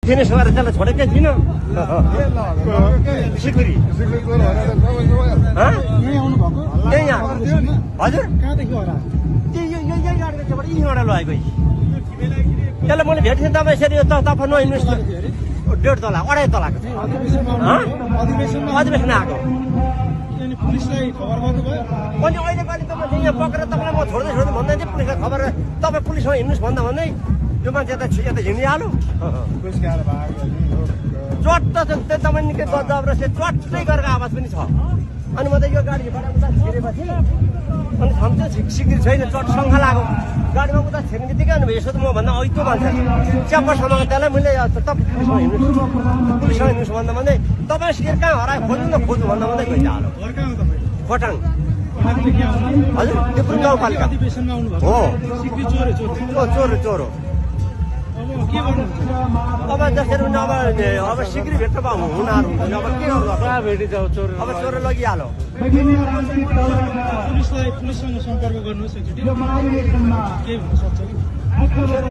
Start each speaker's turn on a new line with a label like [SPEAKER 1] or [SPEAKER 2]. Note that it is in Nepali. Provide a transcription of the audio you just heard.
[SPEAKER 1] थिएन सर त्यसलाई छोडेकै थिइनँ सिकुरी त्यही यहाँ हजुर यही गाडीबाट यहीँबाट लगेको त्यसलाई मैले भेट्थेँ तपाईँ यसरी तपाईँ नहिँड्नुहोस् 1.5 तला 2.5 तलाको अधिवेशन आएको अनि अहिले कहिले तपाईँ यहाँ पक्रेर तपाईँलाई म छोड्दै भन्दै थिएँ पुलिसलाई खबर तपाईँ पुलिसमा हिँड्नुहोस् भन्दा भन्दै यो मान्छे यता हिँडिहाल्यो चट्ट तपाईँ निकै गजब रहेछ चट्टै गरेको आवाज पनि छ अनि म त यो गाडीबाट उता छिरेपछि अनि छम्छ सिक्री छैन चट शङ्खा लाग्यो गाडीमा उता छिर्ने बित्तिकै अनि यसो त म भन्दा ऐतो मान्छे च्याप्परसम्म त्यसलाई मैले तपाईँ पुलिसमा हिँड्नुहोस् भन्दा भन्दै तपाईँ सिकेर कहाँ हरायो खोज्नु न खोज्नु भन्दा भन्दै गइहाल्यो खोटाङ हजुर त्यो गाउँपालिका हो चोरो अब जसरी अब सिक्री भेट्न हुनाहरू हुँदैन अब के गर्नु अब चोरो लगिहाल्यो
[SPEAKER 2] पुलिससँग सम्पर्क गर्नुहोस् एकचोटि के हुन सक्छ